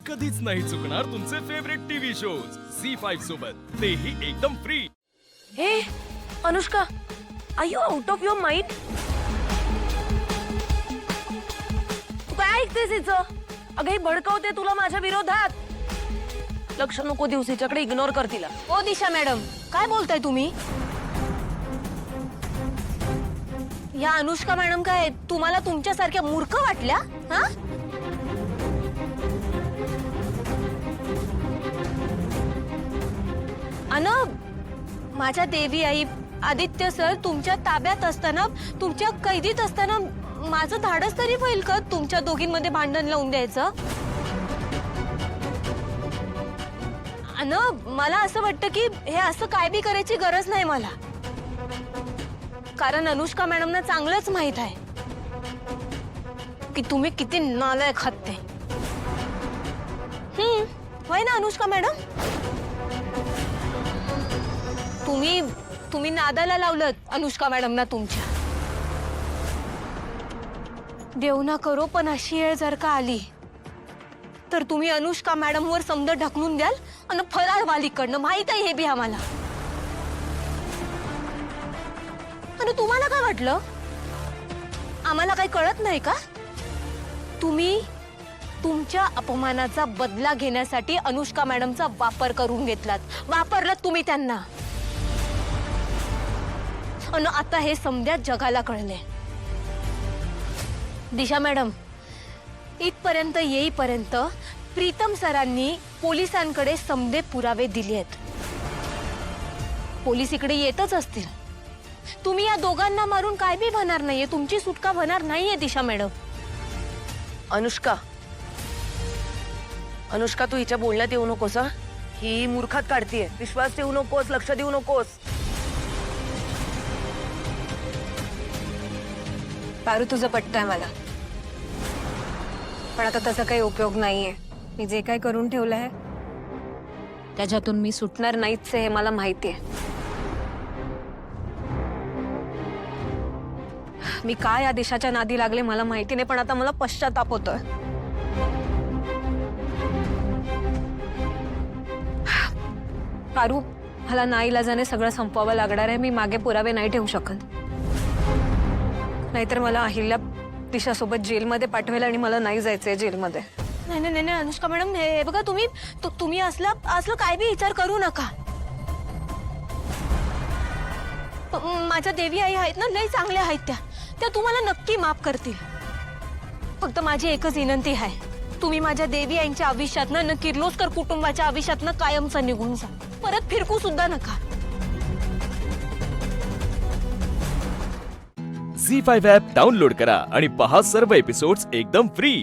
कधीच नाही चुकणार तुमचे फेवरेट टीव्ही शोज झी5 सोबत, तेही एकदम free. Hey Anushka, are you out of your mind? तू काय ऐकतेस हिचं? अगं ही भडकवते तुला माझ्या विरोधात। लक्ष नको देऊस हिच्याकडे, इग्नोर कर तिला। ओ दिशा मॅडम, काय बोलताय तुम्ही? या अनुष्का मॅडम काय तुम्हाला तुमच्यासारख्या मूर्ख वाटल्या? हा? अन माझ्या देवी आई आदित्य सर तुमच्या ताब्यात असताना, तुमच्या कैदीत असताना माझं धाडस तरी होईल का तुमच्या दोघींमध्ये भांडण लावून द्यायचं? अन मला असं वाटतं की हे असं काय बी करायची गरज नाही मला, कारण अनुष्का मॅडमना चांगलंच माहित आहे की तुम्ही किती नालायक आहात ते। होय ना अनुष्का मॅडम? तुम्ही नादाला लावलं अनुष्का मॅडमना तुमच्या। देव ना करो पण अशी वेळ जर का आली तर तुम्ही अनुष्का मॅडम वर समज ढकलून द्याल आणि फरार वालीकडनं, माहित आहे हे बी आम्हाला। आणि तुम्हाला काय वाटलं आम्हाला काही कळत नाही का? तुम्ही तुमच्या अपमानाचा बदला घेण्यासाठी अनुष्का मॅडमचा वापर करून घेतलात, वापरलात तुम्ही त्यांना। आणि आता हे समध्या जगाला कळले। दिशा मॅडम, इथपर्यंत येईपर्यंत प्रीतम सरांनी पोलिसांकडे समधे पुरावे दिले आहेत। पोलीस इकडे येतच असतील। तुम्ही या दोघांना मारून काय बी होणार नाहीये, तुमची सुटका होणार नाहीये दिशा मॅडम। अनुष्का, अनुष्का तू हिच्या बोलण्यात येऊ नकोस हा। ही मूर्खात काढतीये, विश्वास ठेवू नकोस, लक्ष देऊ नकोस। पारू तुझं पटतंय मला, पण आता त्याचा काही उपयोग नाहीये। मी जे काय करून ठेवलंय त्याच्यातून मी सुटणार नाहीच हे मला माहितीये। मी काय या देशाच्या नादी लागले मला माहिती नाही, पण आता मला पश्चाताप होतोय। पारू, मला नाईलाजाने सगळं संपवावं लागणार आहे। मी मागे पुरावे नाही ठेवू शकत, नाहीतर मला अहिल्या दिशासोबत जेलमध्ये पाठवेल आणि मला नाही जायचंय जेलमध्ये। नाही नाही नाही अनुष्का मॅडम, हे बघा तुम्ही असलं काय बी विचार करू नका। माझ्या देवी आई आहेत ना, लय चांगल्या आहेत त्या तुम्हाला नक्की माफ करतील। फक्त माझी एकच विनंती आहे, तुम्ही माझ्या देवी आईंच्या आयुष्यातनं न किर्लोस्कर कुटुंबाच्या आयुष्यातनं कायमचं निघून जा, परत फिरकू सुद्धा नका। झी5 ॲप डाउनलोड करा आणि पहा सर्व एपिसोड्स एकदम फ्री।